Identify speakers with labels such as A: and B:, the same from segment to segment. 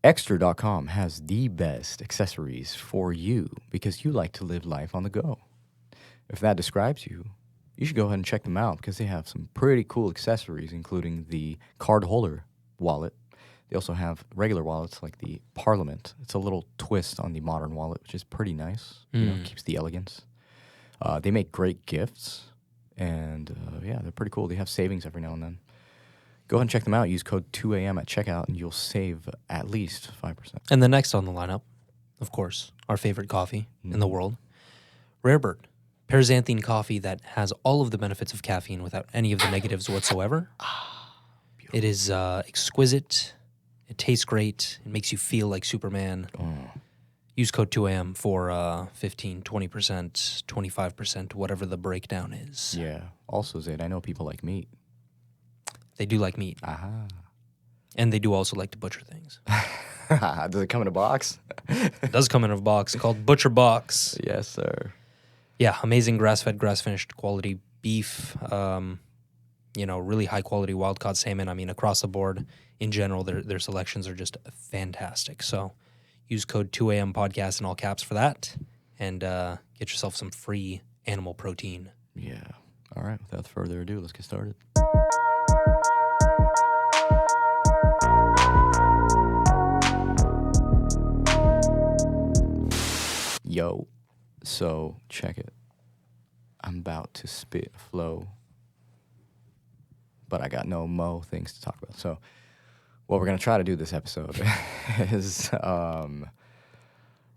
A: Extra.com has the best accessories for you because you like to live life on the go. If that describes you, you should go ahead and check them out because they have some pretty cool accessories, including the card holder wallet. They also have regular wallets like the Parliament. It's a little twist on the modern wallet, which is pretty nice. You know, keeps the elegance. They make great gifts, and yeah, they're pretty cool. They have savings every now and then. Go ahead and check them out. Use code 2AM at checkout, and you'll save at least 5%.
B: And the next on the lineup, of course, our favorite coffee in the world, Rare Bird. Paraxanthine coffee that has all of the benefits of caffeine without any of the negatives whatsoever. It is exquisite. It tastes great. It makes you feel like Superman. Use code 2AM for 15, 20%, 25%, whatever the breakdown is.
A: Yeah. Also, Zaid, I know people like meat.
B: They do like meat. And they do also like to butcher things.
A: Does it come in a box?
B: It does come in a box called Butcher Box.
A: Yes, sir.
B: Yeah, amazing grass-fed, grass-finished quality beef. Really high-quality wild-caught salmon. I mean, across the board, in general, their selections are just fantastic. So use code 2AM podcast in all caps for that and get yourself some free animal protein.
A: Yeah. All right, without further ado, let's get started. Yo, so check it. I'm about to spit flow, but I got no mo things to talk about. So what we're going to try to do this episode is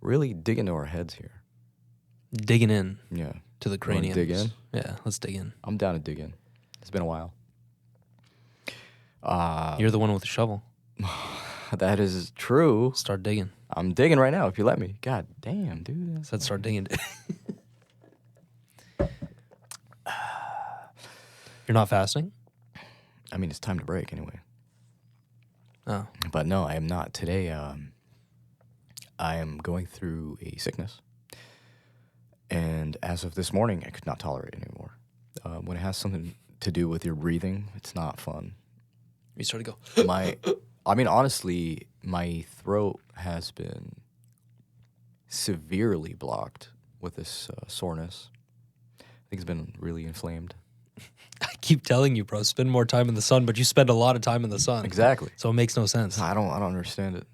A: really dig into our heads here.
B: Digging in
A: Yeah.
B: to the
A: You wanna
B: craniums.
A: dig in?
B: Yeah, let's dig in.
A: I'm down to dig in. It's been a while.
B: You're the one with the shovel.
A: That is true.
B: Start digging.
A: I'm digging right now if you let me. God damn, dude.
B: Said start digging. You're not fasting?
A: I mean, it's time to break anyway.
B: Oh.
A: But no, I am not. Today, I am going through a sickness. And as of this morning, I could not tolerate it anymore. When it has something to do with your breathing, it's not fun.
B: You start to go.
A: Honestly, my throat has been severely blocked with this soreness. I think it's been really inflamed.
B: I keep telling you, bro, spend more time in the sun, but you spend a lot of time in the sun.
A: Exactly.
B: So it makes no sense.
A: I don't understand it.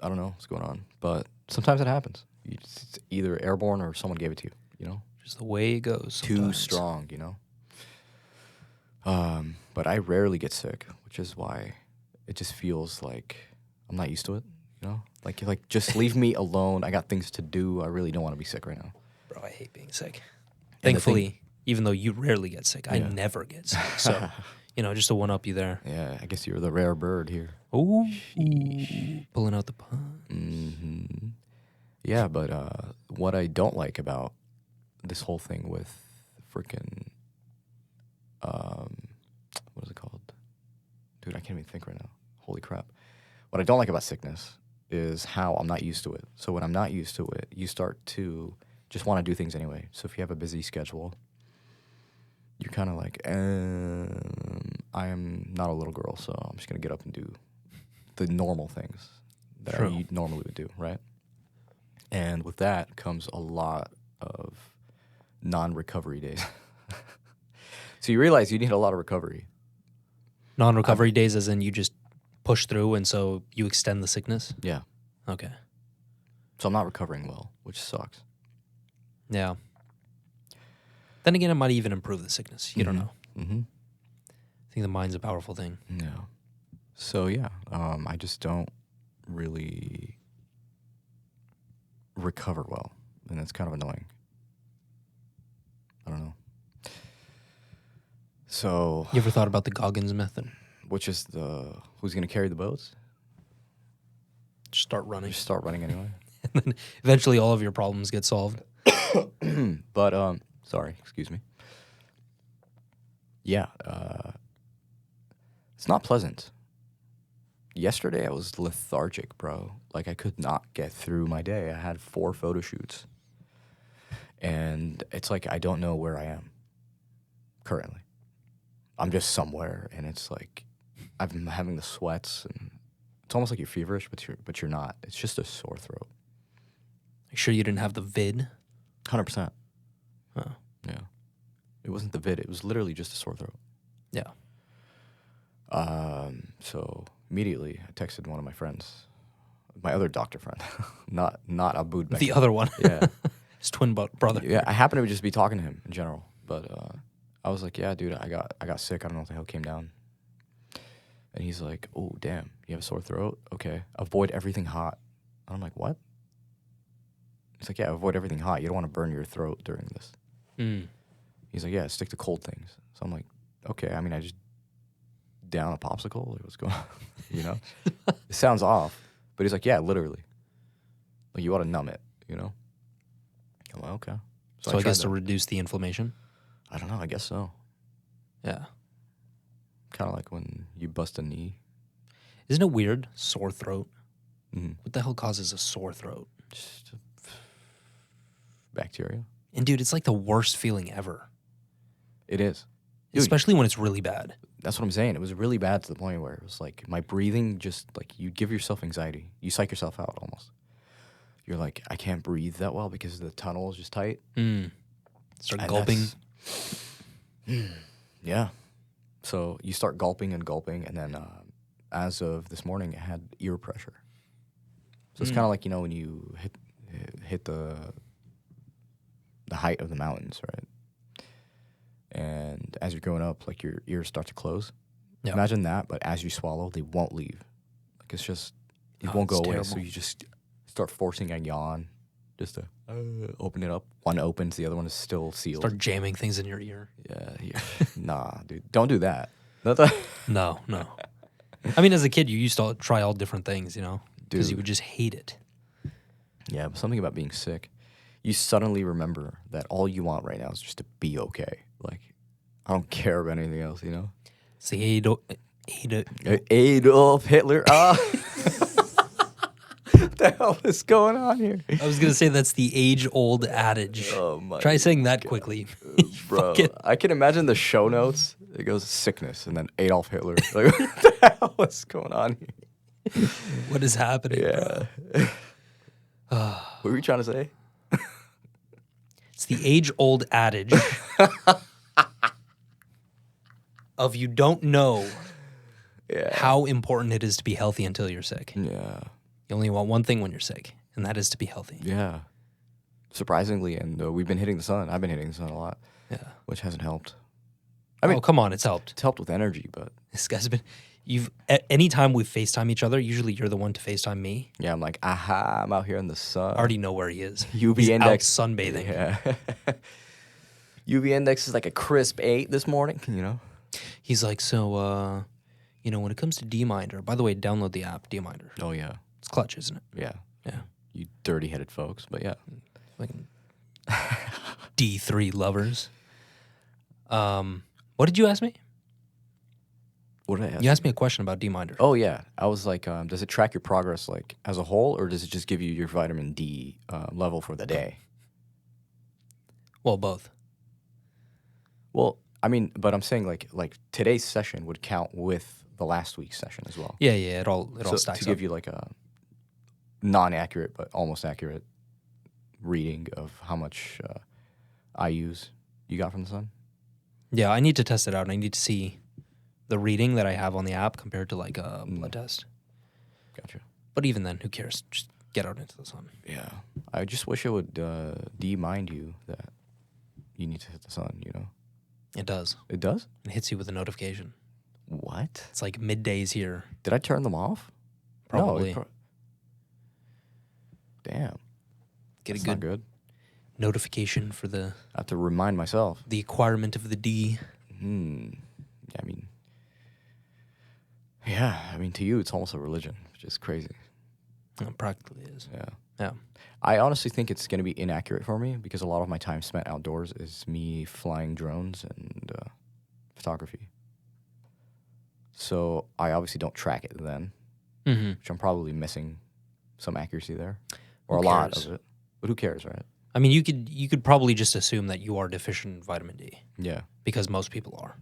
A: I don't know what's going on. But sometimes it happens. It's either airborne or someone gave it to you, you know?
B: Just the way it goes.
A: Too
B: sometimes.
A: strong, you know? But I rarely get sick, which is why it just feels like I'm not used to it, you know? Like just leave me alone. I got things to do. I really don't want to be sick right now.
B: Bro, I hate being sick.
A: And
B: Thankfully, even though you rarely get sick, I never get sick. So, just to one-up you there.
A: Yeah, I guess you're the rare bird here.
B: Ooh. Pulling out the pun.
A: Mm-hmm. Yeah, but what I don't like about this whole thing with freaking, what is it called? Dude, I can't even think right now. Holy crap. What I don't like about sickness is how I'm not used to it. So when I'm not used to it, you start to just want to do things anyway. So if you have a busy schedule, you're kind of like, I am not a little girl, so I'm just going to get up and do the normal things that I normally would do, right? And with that comes a lot of non-recovery days. So you realize you need a lot of recovery.
B: Non-recovery days as in you just push through and so you extend the sickness?
A: Yeah.
B: Okay.
A: So I'm not recovering well, which sucks.
B: Yeah. Then again, it might even improve the sickness. You don't know.
A: Mm-hmm.
B: I think the mind's a powerful thing.
A: Yeah. So yeah, I just don't really recover well, and it's kind of annoying. I don't know. So,
B: You ever thought about the Goggins method?
A: which is who's going to carry the boats?
B: Just start running.
A: Just start running anyway.
B: And then eventually all of your problems get solved.
A: But sorry, excuse me. Yeah, it's not pleasant. Yesterday I was lethargic, bro. Like I could not get through my day. I had 4 photo shoots. And it's like I don't know where I am currently. I'm just somewhere, and it's like I'm having the sweats, and It's almost like you're feverish, but you're not. It's just a sore throat.
B: You sure you didn't have the vid?
A: 100%.
B: Oh.
A: Yeah. It wasn't the vid. It was literally just a sore throat.
B: Yeah.
A: So immediately I texted one of my friends, my other doctor friend, not Aboud.
B: The other one.
A: Yeah.
B: His twin brother.
A: Yeah. I happened to just be talking to him in general, but I was like, yeah, dude, I got sick. I don't know what the hell came down. And he's like, oh, damn, you have a sore throat? Okay. Avoid everything hot. And I'm like, what? He's like, yeah, avoid everything hot. You don't want to burn your throat during this.
B: Mm.
A: He's like, yeah, stick to cold things. So I'm like, okay. I mean, I just down a popsicle? Like, what's going on? You know? It sounds off. But he's like, yeah, literally. Like, you ought to numb it, you know? I'm like, okay.
B: So I guess to reduce the inflammation?
A: I don't know. I guess so.
B: Yeah.
A: Kind of like when you bust a knee.
B: Isn't it weird? Sore throat.
A: Mm-hmm.
B: What the hell causes a sore throat?
A: Just bacteria.
B: And dude, it's like the worst feeling ever.
A: It is. Dude,
B: especially when it's really bad.
A: That's what I'm saying. It was really bad to the point where it was like my breathing just like you give yourself anxiety. You psych yourself out almost. You're like, I can't breathe that well because the tunnel is just tight.
B: Start
A: And
B: gulping.
A: Yeah. So you start gulping, and then as of this morning, it had ear pressure. So it's kind of like, you know, when you hit the height of the mountains, right? And as you're going up, like your ears start to close. Yeah. Imagine that, but as you swallow, they won't leave. Like it's just, it won't go away. Terrible. So you just start forcing a yawn just to open it up. One opens, the other one is still sealed.
B: Start jamming things in your ear.
A: Yeah. Nah, dude. Don't do that.
B: No. I mean, as a kid, you used to try all different things, you know? Because you would just hate it.
A: Yeah, but something about being sick. You suddenly remember that all you want right now is just to be okay. Like, I don't care about anything else, you know?
B: See,
A: Adolf Hitler. What the hell is going on here?
B: I was going to say that's the age-old adage.
A: Oh my
B: Try saying that quickly.
A: Bro, I can imagine the show notes. It goes sickness and then Adolf Hitler. Like, what the hell is going on here?
B: What is happening,
A: bro? What were you trying to say?
B: It's the age-old adage of you don't know how important it is to be healthy until you're sick.
A: Yeah.
B: You only want one thing when you're sick, and that is to be healthy.
A: Yeah. Surprisingly, and we've been hitting the sun. I've been hitting the sun a lot.
B: Yeah.
A: Which hasn't helped.
B: I mean, come on, it's helped.
A: It's helped with energy, but...
B: This guy's been... Anytime we FaceTime each other, usually you're the one to FaceTime me.
A: Yeah, I'm like, aha, I'm out here in the sun.
B: I already know where he is.
A: UV
B: He's
A: index.
B: out sunbathing.
A: Yeah. UV index is like a crisp 8 this morning, you know?
B: He's like, so, you know, when it comes to Dminder, by the way, download the app, Dminder.
A: Oh, yeah.
B: It's clutch, isn't it?
A: Yeah.
B: Yeah.
A: You dirty-headed folks, but yeah.
B: Like D3 lovers. What did you ask me?
A: What did I ask?
B: You asked me a question about Dminder.
A: Oh, yeah. I was like, does it track your progress like as a whole, or does it just give you your vitamin D level for the day?
B: Well, both.
A: Well, I mean, but I'm saying like today's session would count with the last week's session as well.
B: Yeah, it all stacks up.
A: To give you like a non-accurate but almost accurate reading of how much IUs you got from the sun.
B: Yeah, I need to test it out. I need to see the reading that I have on the app compared to like a blood test.
A: Gotcha.
B: But even then, who cares? Just get out into the sun.
A: Yeah. I just wish it would de-mind you that you need to hit the sun, you know?
B: It does.
A: It does?
B: It hits you with a notification.
A: What?
B: It's like middays here.
A: Did I turn them off?
B: Probably.
A: No, damn.
B: Get
A: That's
B: a good notification for the...
A: I have to remind myself.
B: The acquirement of the D.
A: Yeah, I mean, to you, it's almost a religion, which is crazy.
B: It practically is.
A: Yeah. I honestly think it's going to be inaccurate for me because a lot of my time spent outdoors is me flying drones and photography. So I obviously don't track it then, which I'm probably missing some accuracy there, or a lot of it. But who cares, right?
B: I mean, you could probably just assume that you are deficient in vitamin D.
A: Yeah.
B: Because most people are.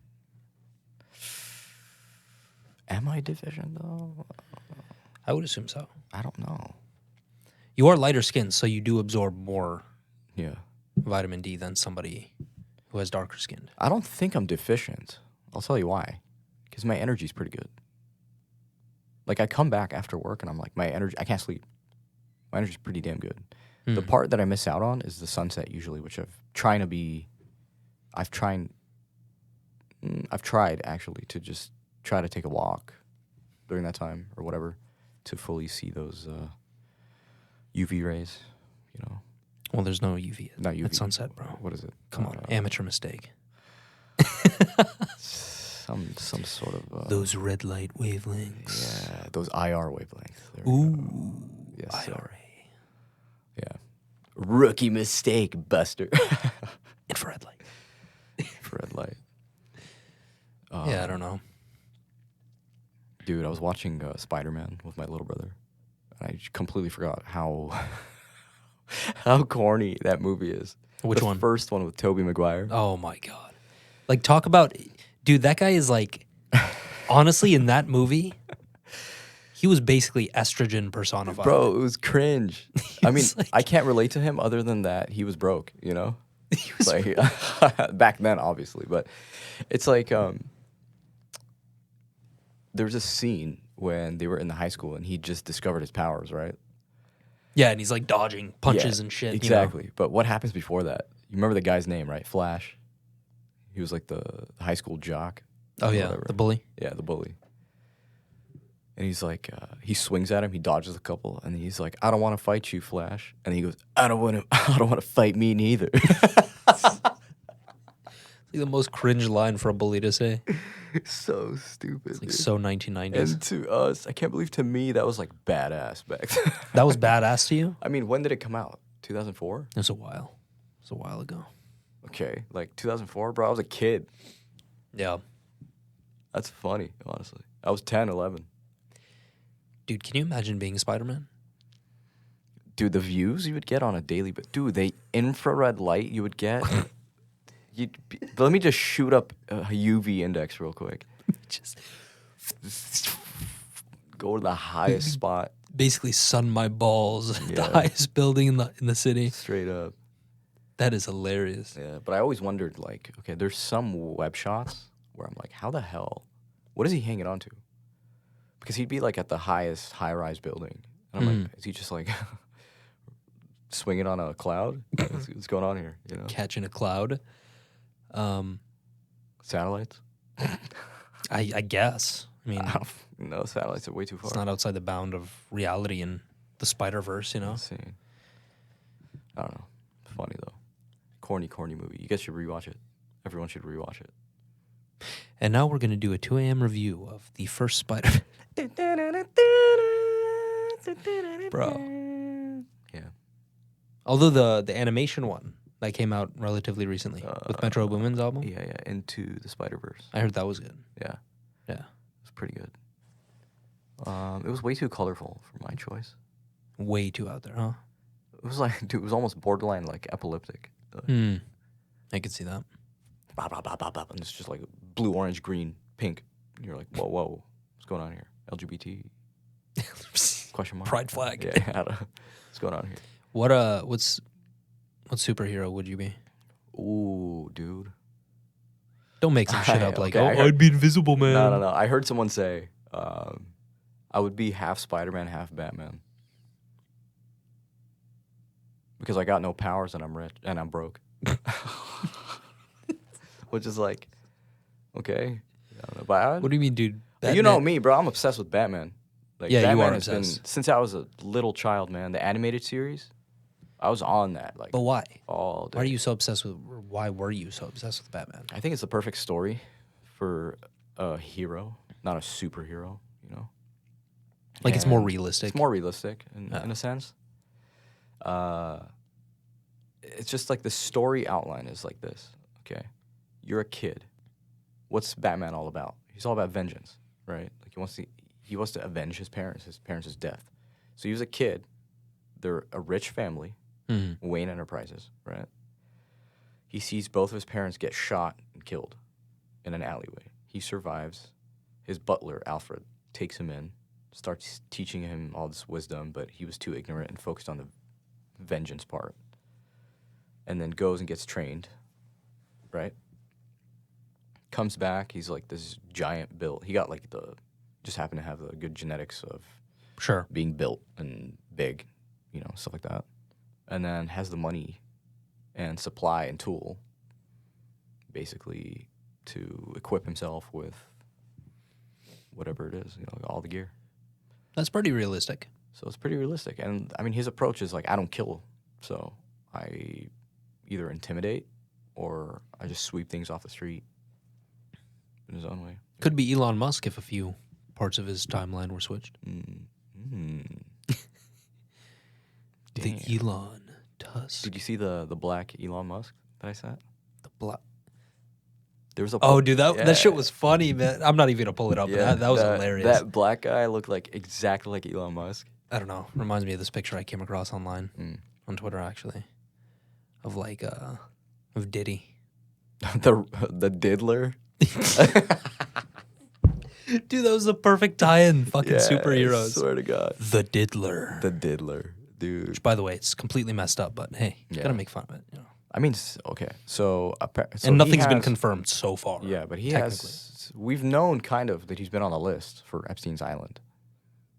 A: Am I deficient, though?
B: I would assume so.
A: I don't know.
B: You are lighter skinned, so you do absorb more
A: Yeah.
B: vitamin D than somebody who has darker skinned.
A: I don't think I'm deficient. I'll tell you why. Because my energy's pretty good. Like, I come back after work and I'm like, my energy, I can't sleep. My energy's pretty damn good. The part that I miss out on is the sunset usually, which I've tried actually to just try to take a walk during that time or whatever to fully see those UV rays, you know.
B: Well, there's no UV
A: Not UV.
B: at sunset, bro.
A: What is it?
B: Come on, amateur mistake.
A: Some sort of
B: Those red light wavelengths.
A: yeah, those IR wavelengths. There we
B: Ooh,
A: go. Yes, sir.
B: IRA.
A: Yeah. Rookie mistake, Buster.
B: Infrared light.
A: Red light.
B: Yeah, I don't know.
A: Dude, I was watching Spider-Man with my little brother, and I completely forgot how how corny that movie is.
B: Which one?
A: The first one with Tobey Maguire.
B: Oh my god. Like, talk about, dude, that guy is like, honestly, in that movie, he was basically estrogen personified.
A: Bro, it was cringe. I mean,
B: like-
A: I can't relate to him other than that he was broke, you know?
B: He was
A: Like back then, obviously, but it's like there was a scene when they were in the high school and he just discovered his powers, right?
B: Yeah, and he's like dodging punches
A: Yeah,
B: and shit.
A: Exactly.
B: You know?
A: But what happens before that? You remember the guy's name, right? Flash. He was like the high school jock.
B: Oh,
A: or
B: yeah,
A: whatever.
B: the bully.
A: Yeah, the bully. And he's like, he swings at him, he dodges a couple, and he's like, "I don't want to fight you, Flash." And he goes, I don't want to fight me neither."
B: It's like the most cringe line for a bully to say.
A: So stupid.
B: Like,
A: dude.
B: so 1990s.
A: And to us, I can't believe to me that was like badass back then.
B: That was badass to you?
A: I mean, when did it come out? 2004?
B: It was a while. It was a while ago.
A: Okay, like 2004, bro. I was a kid.
B: Yeah.
A: That's funny, honestly. I was 10, 11.
B: Dude, can you imagine being Spider-Man?
A: Dude, the views you would get on a daily, dude, the infrared light you would get. Let me just shoot up a UV index real quick.
B: Just
A: Go to the highest spot,
B: basically sun my balls at the
A: Yeah.
B: highest building in the city.
A: straight up.
B: That is hilarious.
A: Yeah, but I always wondered, like, okay, there's some web shots where I'm like, how the hell? What is he hanging on to? Because he'd be like at the highest high-rise building, and I'm like, is he just like swinging on a cloud? What's going on here? You know,
B: Catching a cloud.
A: satellites.
B: I guess. I mean,
A: No, satellites are way too far.
B: it's not outside the bound of reality in the Spider-Verse, you know?
A: Insane. I don't know. Funny though. Corny movie. You guys should rewatch it. Everyone should rewatch it.
B: And now we're going to do a 2 a.m. review of the first Spider-Man. Bro.
A: Yeah.
B: Although the animation one that came out relatively recently with Metro Boomin's album,
A: Yeah. Into the Spider-Verse.
B: I heard that was good.
A: Yeah.
B: Yeah.
A: It was pretty good. It was way too colorful for my choice.
B: Way too out there, huh?
A: It was like, dude, it was almost borderline like epileptic.
B: I could see that.
A: Blah, blah, blah, blah, blah, and it's just like blue, orange, green, pink. And you're like, whoa, what's going on here? LGBT? Question mark.
B: Pride flag.
A: Yeah, I don't know. What's going on here?
B: What superhero would you be?
A: Ooh, dude.
B: Don't make some shit up like,
A: Okay, I heard-
B: I'd be invisible, man.
A: No. I heard someone say I would be half Spider-Man, half Batman. Because I got no powers and I'm rich and I'm broke. Which is like, okay. I don't know, but
B: What do you mean, dude?
A: you know me, bro. I'm obsessed with Batman. Like,
B: Yeah, you
A: Batman
B: are
A: has been
B: obsessed.
A: since I was a little child, man. The animated series, I was on that like
B: But why?
A: all day.
B: Why are you so obsessed with? Why were you so obsessed with Batman?
A: I think it's the perfect story for a hero, not a superhero. You know,
B: Like, it's more
A: And
B: realistic.
A: It's more realistic in a sense. It's just like the story outline is like this. Okay, you're a kid. What's Batman all about? He's all about vengeance, right? Like he wants to avenge his parents' death. So he was a kid. They're a rich family, Wayne Enterprises, right? He sees both of his parents get shot and killed in an alleyway. He survives. His butler, Alfred, takes him in, starts teaching him all this wisdom, but he was too ignorant and focused on the vengeance part. And then goes and gets trained, right? Comes back, he's like this giant build. He got like just happened to have the good genetics of
B: Sure.
A: being built and big, stuff like that. And then has the money and supply and tool, basically, to equip himself with whatever it is, all the gear.
B: That's pretty realistic.
A: So it's pretty realistic. And, I mean, his approach is like, I don't kill, so I either intimidate or I just sweep things off the street in his own way.
B: Could be Elon Musk if a few parts of his timeline were switched. The Elon Tusk.
A: Did you see the black Elon Musk that I sent?
B: The black.
A: There was a
B: Oh, dude, that shit was funny, man. I'm not even gonna pull it up.
A: Yeah,
B: but that was hilarious.
A: That black guy looked like exactly like Elon Musk.
B: I don't know. Reminds me of this picture I came across online on Twitter, actually, of like of Diddy.
A: the Diddler.
B: Dude, that was the perfect tie-in. Fucking superheroes.
A: I swear to God.
B: The Diddler.
A: The Diddler, dude.
B: Which, by the way, it's completely messed up, but hey, you gotta make fun of it.
A: I mean, okay. So
B: and nothing's been confirmed so far.
A: Yeah, but he has. We've known kind of that he's been on the list for Epstein's Island.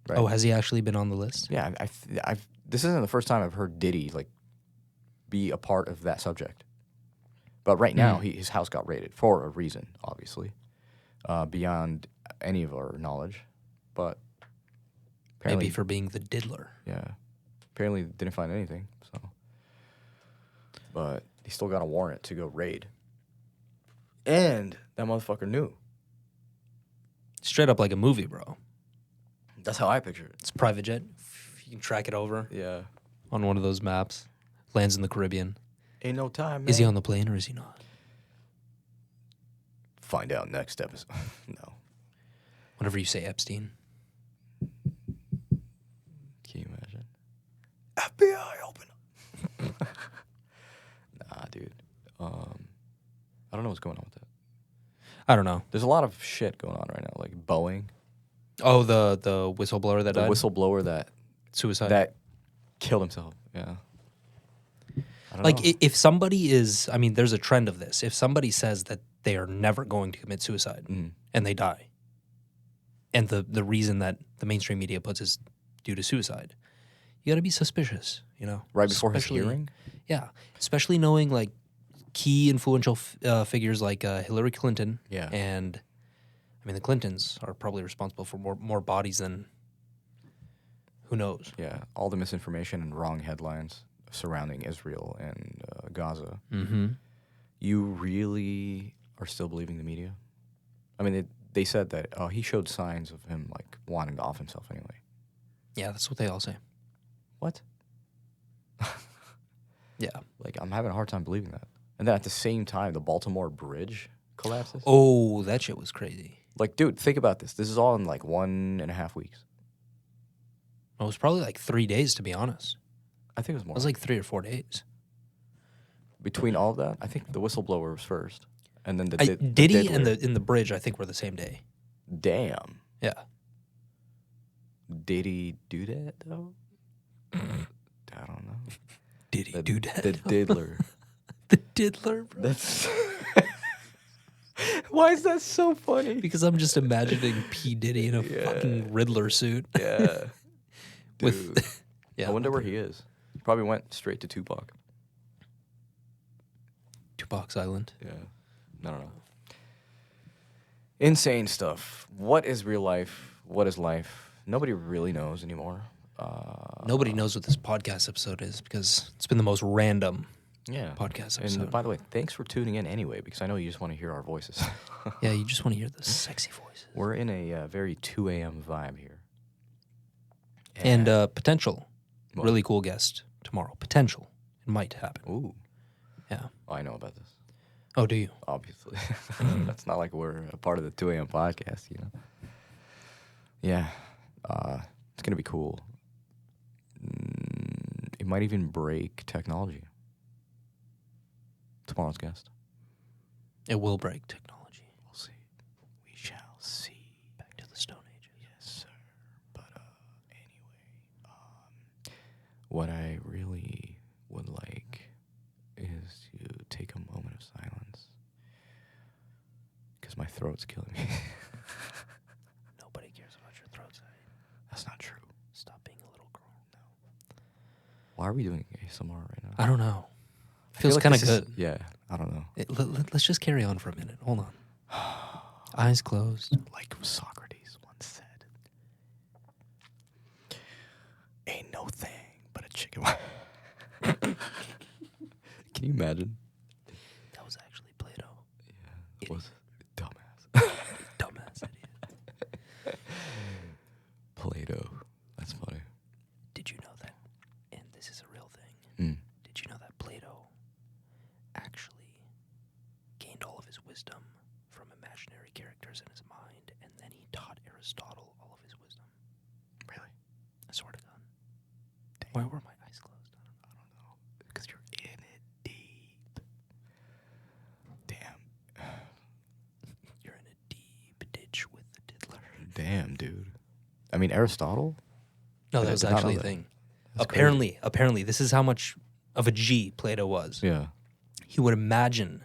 A: Right?
B: Oh, has he actually been on the list?
A: Yeah, this isn't the first time I've heard Diddy be a part of that subject. But right now, his house got raided for a reason, obviously, beyond any of our knowledge. But
B: maybe for being the Diddler.
A: Yeah, apparently didn't find anything. So, but he still got a warrant to go raid, and that motherfucker knew.
B: Straight up like a movie, bro.
A: That's how I picture it.
B: It's a private jet. You can track it over.
A: Yeah.
B: On one of those maps. Lands in the Caribbean.
A: Ain't no time, man.
B: Is he on the plane or is he not?
A: Find out next episode. No.
B: Whenever you say Epstein.
A: Can you imagine? FBI, open up. Nah, dude. I don't know what's going on with that.
B: I don't know.
A: There's a lot of shit going on right now, like Boeing.
B: Oh, the whistleblower that died?
A: The whistleblower that...
B: Suicide.
A: That killed himself, yeah.
B: If somebody is... I mean, there's a trend of this. If somebody says that they are never going to commit suicide and they die, and the reason that the mainstream media puts is due to suicide, you got to be suspicious,
A: Right before his hearing?
B: Yeah. Especially knowing, like, key influential figures like Hillary Clinton.
A: Yeah.
B: And, I mean, the Clintons are probably responsible for more bodies than... Who knows?
A: Yeah. All the misinformation and wrong headlines surrounding Israel and Gaza.
B: Mm-hmm.
A: You really are still believing the media? I mean, they said that he showed signs of him, like, wanting to off himself anyway.
B: Yeah, that's what they all say.
A: What?
B: Yeah.
A: Like, I'm having a hard time believing that. And then at the same time, the Baltimore Bridge collapses.
B: Oh, that shit was crazy.
A: Like, dude, think about this. This is all in, like, 1.5 weeks.
B: It was probably like 3 days, to be honest.
A: I think it was more.
B: It was like 3 or 4 days.
A: Between all of that, I think the whistleblower was first. And then
B: Diddy and the bridge, I think, were the same day.
A: Damn.
B: Yeah.
A: Did he do that, though? I don't know.
B: Did he do that?
A: The Diddler.
B: The Diddler, bro.
A: That's... Why is that so funny?
B: Because I'm just imagining P. Diddy in a fucking Riddler suit.
A: Yeah. Dude.
B: Yeah.
A: I wonder where he is. He probably went straight to Tupac.
B: Tupac's Island.
A: Yeah. I don't know. Insane stuff. What is real life? What is life? Nobody really knows anymore.
B: Nobody knows what this podcast episode is because it's been the most random podcast episode.
A: And by the way, thanks for tuning in anyway, because I know you just want to hear our voices.
B: Yeah, you just want to hear the sexy voices.
A: We're in a very 2 a.m. vibe here.
B: And potential really cool guest tomorrow. Potential. It might happen.
A: Ooh.
B: Yeah.
A: Oh, I know about this.
B: Oh, do you?
A: Obviously. That's not like we're a part of the 2 a.m. podcast, Yeah. It's going to be cool. It might even break technology. Tomorrow's guest.
B: It will break technology.
A: We'll see. We shall see.
B: Back to the Stone Ages.
A: Yes, sir. But what I really would like is to take a moment of silence. Because my throat's killing me.
B: Nobody cares about your throat, Saied.
A: That's not true.
B: Stop being a little girl.
A: No. Why are we doing ASMR right now?
B: I don't know.
A: I feel
B: Feels
A: like
B: kind of
A: this is-
B: good.
A: Yeah, I don't know.
B: Let's just carry on for a minute. Hold on. Eyes closed.
A: Like Socrates once said, ain't no thing but a chicken. Can you imagine?
B: That was actually Plato.
A: Yeah, it was dumbass.
B: Dumbass idiot.
A: Plato. That's funny.
B: Did you know that? And this is a real thing. Did you know that Plato actually gained all of his wisdom from imaginary characters in his mind, and then he taught Aristotle all of his wisdom?
A: Really?
B: I swear to God. Why were my eyes closed?
A: I don't know. Because you're in it deep. Damn.
B: You're in a deep ditch with the Diddler.
A: Damn, dude. I mean, Aristotle?
B: No,
A: I
B: that was
A: did not
B: actually
A: know
B: a
A: that.
B: thing.
A: That's
B: Apparently, this is how much of a G Plato was.
A: Yeah.
B: He would imagine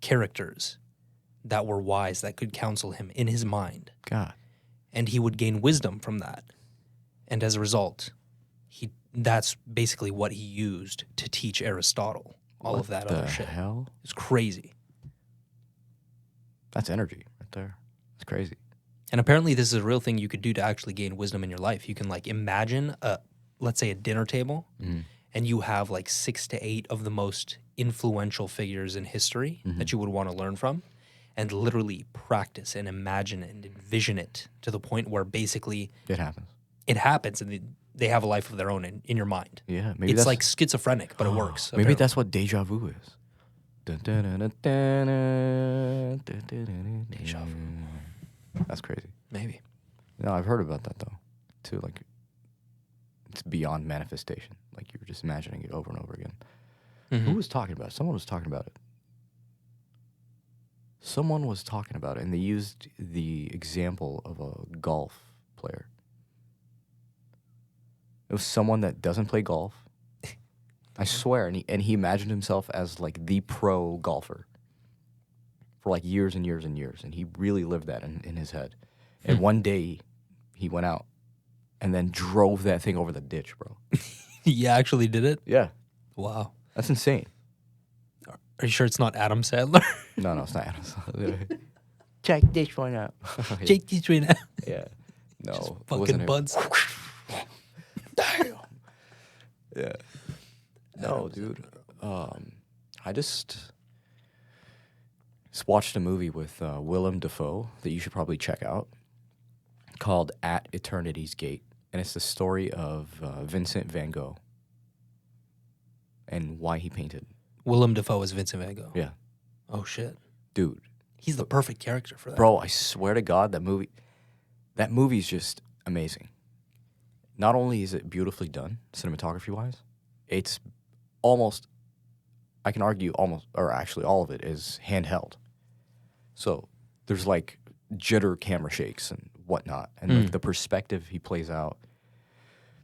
B: characters that were wise, that could counsel him in his mind,
A: God.
B: and he would gain wisdom from that. And as a result, that's basically what he used to teach Aristotle all of that other shit.
A: What the hell?
B: It's crazy.
A: That's energy right there. It's crazy.
B: And apparently this is a real thing you could do to actually gain wisdom in your life. You can like imagine let's say a dinner table, and you have like 6 to 8 of the most influential figures in history that you would want to learn from, and literally practice and imagine and envision it to the point where basically
A: It happens.
B: it happens and they have a life of their own in your mind.
A: Yeah. Maybe
B: It's
A: that's
B: like schizophrenic, but it works.
A: Maybe
B: apparently.
A: that's what deja vu is.
B: Deja vu.
A: That's crazy.
B: Maybe.
A: No, I've heard about that though, too. Like, it's beyond manifestation. Like you were just imagining it over and over again. Who was talking about it? Someone was talking about it. Someone was talking about it, and they used the example of a golf player. It was someone that doesn't play golf. I swear, and he imagined himself as like the pro golfer for like years and years and years, and he really lived that in his head. And one day, he went out and then drove that thing over the ditch, bro.
B: You actually did it?
A: Yeah,
B: Wow.
A: that's insane.
B: Are you sure it's not Adam Sandler?
A: No, it's not. Check this one out.
B: Jake these right now.
A: Yeah, no,
B: Just
A: it wasn't
B: fucking
A: him.
B: buds.
A: Damn. Yeah. No, dude. I just watched a movie with Willem Dafoe that you should probably check out called At Eternity's Gate. And it's the story of Vincent van Gogh and why he painted.
B: Willem Dafoe is Vincent Van Gogh.
A: Yeah.
B: Oh, shit.
A: Dude.
B: He's the perfect character for that.
A: Bro, I swear to God, that movie's just amazing. Not only is it beautifully done, cinematography-wise, it's almost, I can argue almost, or actually all of it is handheld. So there's like jitter camera shakes and whatnot, and like the perspective he plays out.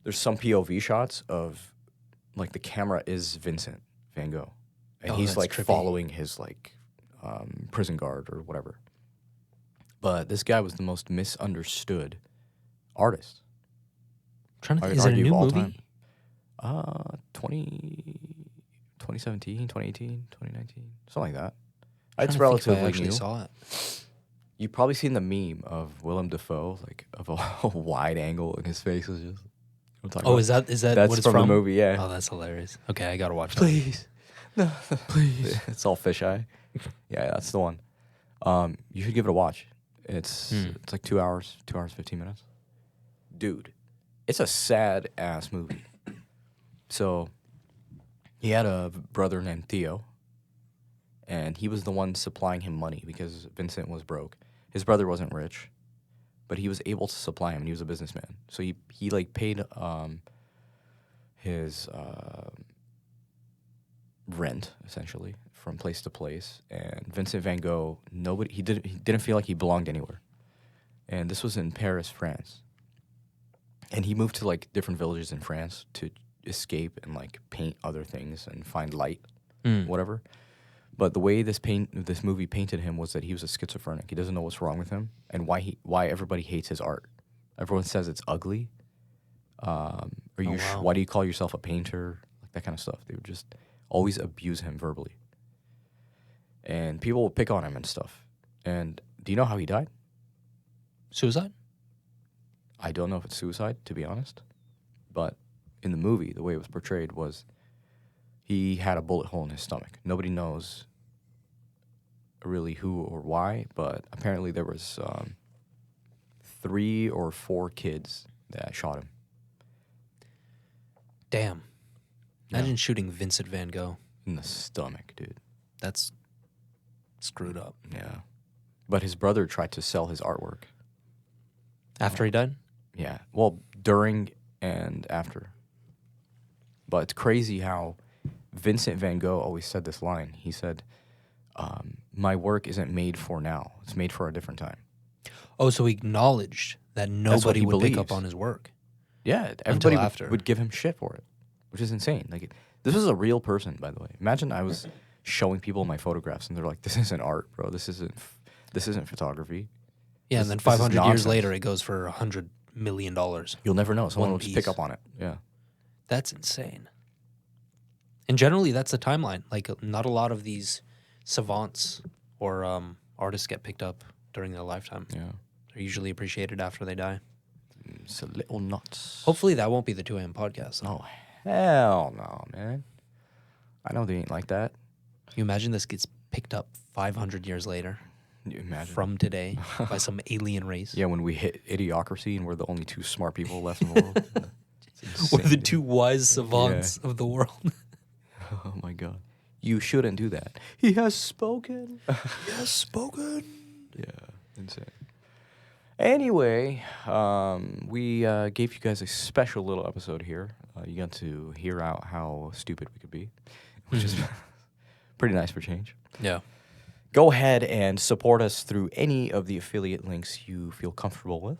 A: There's some POV shots of like the camera is Vincent van Gogh, and he's
B: that's
A: like
B: trippy.
A: following his like prison guard or whatever. But this guy was the most misunderstood artist.
B: trying to
A: I
B: think,
A: would
B: is it a
A: argue
B: new
A: of all
B: movie?
A: time. 2017, 2018, 2019, something like that. It's
B: Trying to think if I
A: relatively
B: actually
A: new.
B: saw it.
A: You've probably seen the meme of Willem Dafoe, like of a wide angle, and his face is just. You know what I'm talking
B: Oh,
A: about?
B: is that
A: That's
B: what it's
A: from
B: from?
A: the movie? Yeah.
B: Oh, that's hilarious. Okay, I gotta watch that.
A: Please, no, please. It's all fisheye. Yeah, that's the one. You should give it a watch. It's like 2 hours, 15 minutes. Dude, it's a sad ass movie. So, he had a brother named Theo, and he was the one supplying him money because Vincent was broke. His brother wasn't rich, but he was able to supply him, and he was a businessman. So he like paid his rent essentially from place to place. And Vincent van Gogh, he didn't feel like he belonged anywhere. And this was in Paris, France. And he moved to like different villages in France to escape and like paint other things and find light, whatever. But the way this movie painted him was that he was a schizophrenic. He doesn't know what's wrong with him and why everybody hates his art. Everyone says it's ugly. Why do you call yourself a painter? Like that kind of stuff. They would just always abuse him verbally. And people would pick on him and stuff. And do you know how he died?
B: Suicide?
A: I don't know if it's suicide, to be honest. But in the movie, the way it was portrayed was he had a bullet hole in his stomach. Nobody knows really who or why, but apparently there was 3 or 4 kids that shot him.
B: Damn. Imagine shooting Vincent van Gogh.
A: In the stomach, dude.
B: That's screwed up.
A: Yeah. But his brother tried to sell his artwork.
B: After he died?
A: Yeah. Well, during and after. But it's crazy how Vincent van Gogh always said this line. He said, my work isn't made for now. It's made for a different time.
B: Oh, so he acknowledged that nobody would pick up on his work.
A: Yeah, everybody would give him shit for it, which is insane. Like, this is a real person, by the way. Imagine I was showing people my photographs, and they're like, "This isn't art, bro. This isn't photography."
B: Yeah, and then 500 years later, it goes for $100 million.
A: You'll never know. Someone will just pick up on it. Yeah,
B: that's insane. And generally, that's the timeline. Like, not a lot of these savants or artists get picked up during their lifetime.
A: Yeah,
B: they're usually appreciated after they die.
A: It's a little nuts.
B: Hopefully that won't be the 2 a.m. podcast.
A: Oh, hell no, man. I know they ain't like that.
B: You imagine this gets picked up 500 years later
A: Can you imagine?
B: from today by some alien race.
A: Yeah, when we hit idiocracy and we're the only 2 smart people left in the world.
B: We're the 2 wise savants of the world.
A: Oh, my God. You shouldn't do that. He has spoken.
B: He has spoken.
A: Yeah, insane. Anyway, we gave you guys a special little episode here. You got to hear out how stupid we could be, which is pretty nice for change.
B: Yeah.
A: Go ahead and support us through any of the affiliate links you feel comfortable with,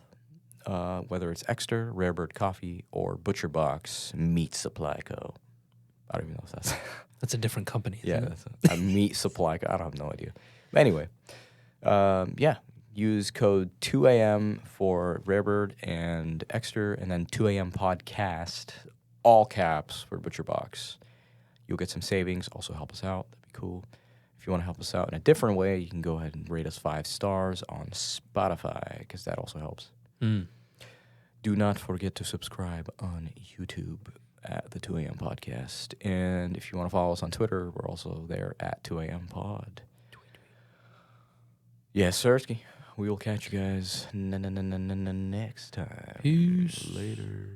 A: whether it's Exter, Rarebird Coffee, or Butcher Box Meat Supply Co. I don't even know if that's...
B: That's a different company.
A: Yeah, that's a meat supply co. I don't have no idea. But anyway, yeah. Use code 2am for Rarebird and Exter, and then 2am podcast, all caps, for Butcher Box. You'll get some savings. Also help us out. That'd be cool. If you want to help us out in a different way, you can go ahead and rate us 5 stars on Spotify, because that also helps. Do not forget to subscribe on YouTube at the 2am podcast. And if you want to follow us on Twitter, we're also there at 2am pod. Yes, Sirski. We will catch you guys next time.
B: Peace.
A: Later.